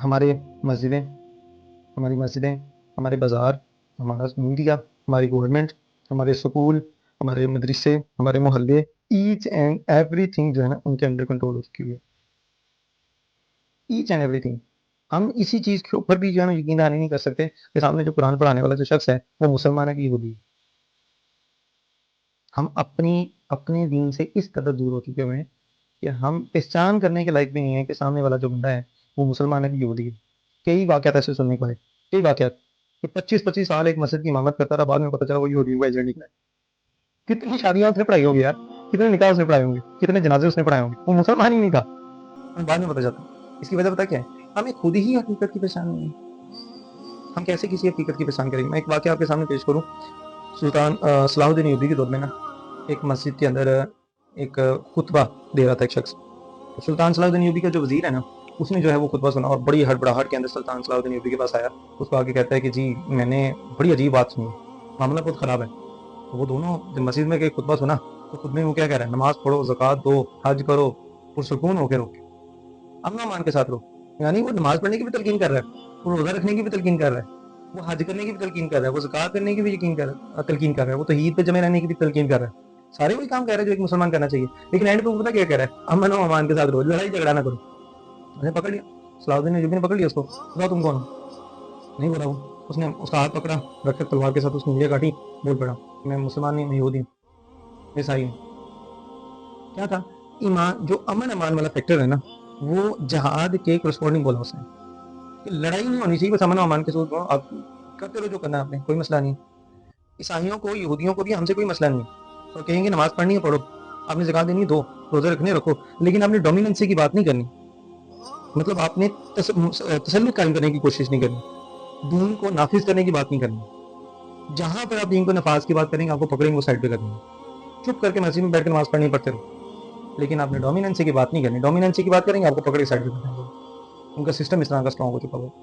ہمارے مسجدیں ہماری مسجدیں ہمارے بازار، ہمارا میڈیا، ہماری گورنمنٹ، ہمارے اسکول، ہمارے مدرسے، ہمارے محلے، ایچ اینڈ ایوری تھنگ جو ہے نا ان کے انڈر کنٹرول ہو چکی ہے. ایچ اینڈ ایوری تھنگ. ہم اسی چیز کے اوپر بھی جو ہے نا یقین دانی نہیں کر سکتے کہ سامنے جو قرآن پڑھانے والا جو شخص ہے وہ مسلمان ہے کہ یہودی. ہم اپنے دین سے اس قدر دور ہو چکے ہوئے ہیں کہ ہم پہچان کرنے کے لائق بھی نہیں ہیں کہ سامنے والا جو بندہ ہے وہ مسلمان ہے کہ یہودی ہے. کئی واقعات ایسے سننے کو آئے، کئی واقعات کہ 25 سال ایک مسجد کی امامت کرتا رہا، بعد میں پتہ چلا وہ یہودی ہوا ایجنٹ نکلا. کتنی شادیاں اس نے پڑھائی ہوگی یار، کتنے نکاح اس نے پڑھائے ہوں گے، کتنے جنازے اس نے پڑھائے ہوں گے، وہ مسلمان ہی نہیں تھا. ہمیں بعد میں پتہ چلتا. اس کی وجہ پتہ کیا ہے؟ ہمیں خود ہی حقیقت کی پہچان نہیں ہے. ہم کیسے کسی حقیقت کی پہچان کریں گے؟ میں ایک واقعہ آپ کے سامنے پیش کروں. سلطان صلاح الدین ایوبی کے دور میں نا ایک مسجد کے اندر ایک خطبہ دے رہا تھا ایک شخص. سلطان صلاح الدین ایوبی کا جو وزیر ہے نا اس نے جو ہے وہ خطبہ سنا اور بڑی ہڑبڑاہٹ کے اندر سلطان صلاح الدین ایوبی کے پاس آیا. اس کو آگے کہتا ہے کہ جی میں نے بڑی عجیب بات سنی، معاملہ بہت خراب ہے. تو وہ دونوں جب مسجد میں خطبہ سنا تو خطبے میں وہ کیا کہہ رہا ہے؟ نماز پڑھو، زکوٰۃ دو، حج کرو، پرسکون ہو کے رہو، امن و امان کے ساتھ رہو. یعنی وہ نماز پڑھنے کی بھی تلقین کر رہا ہے، وہ روزہ رکھنے کی بھی تلقین کر رہا ہے، وہ حج کرنے کی بھی تلقین کر رہا ہے، وہ زکوٰۃ کرنے کی بھی تلقین کر رہا ہے، وہ توحید پہ جمع رہنے کی بھی تلقین کر رہا ہے. سارے وہی کام کہہ رہے ہیں جو ایک مسلمان کرنا چاہیے. لیکن اینڈ پہ وہ پتہ کیا کہہ رہا ہے؟ امن و امان کے ساتھ رہو، لڑائی جھگڑا نہ کرو. اس نے پکڑ لیا، صلاح الدین ایوبی نے پکڑ لیا اس کو. بتاؤ تم کون ہو؟ نہیں بولا وہ. اس نے اس کا ہاتھ پکڑا، رکھ کر تلوار کے ساتھ اس کی انگلیاں کاٹی، بول پڑا میں مسلمان نہیں، میں یہودی ہوں، عیسائی ہوں. کیا تھا؟ ایمان. جو امن امان والا فیکٹر ہے نا وہ جہاد کے کرسپونڈنگ بولا اس نے. لڑائی نہیں ہونی چاہیے، بس امن و امان کے ساتھ آپ کرتے رہو جو کرنا ہے آپ نے، کوئی مسئلہ نہیں. عیسائیوں کو، یہودیوں کو بھی ہم سے کوئی مسئلہ نہیں ہے. تو کہیں گے نماز پڑھنی ہے پڑھو، آپ نے زکوٰۃ دینی دو، روزے رکھنے رکھو، لیکن آپ نے ڈومیننسی کی بات نہیں کرنی. مطلب آپ نے تسلط قائم کرنے کی کوشش نہیں کرنی، دین کو نافذ کرنے کی بات نہیں کرنی. جہاں پر آپ دین کو نفاذ کی بات کریں گے آپ کو پکڑیں گے، وہ سائڈ پہ کر دیں گے. چپ کر کے مسجد میں بیٹھ کے نماز پڑھنی پڑتے رہو، لیکن آپ نے ڈومیننسی کی بات نہیں کرنی. ڈومیننسی کی بات کریں گے آپ کو پکڑ کے سائڈ پہ کر دیں گے. ان کا سسٹم اس طرح کا اسٹرانگ ہو چکا ہوا.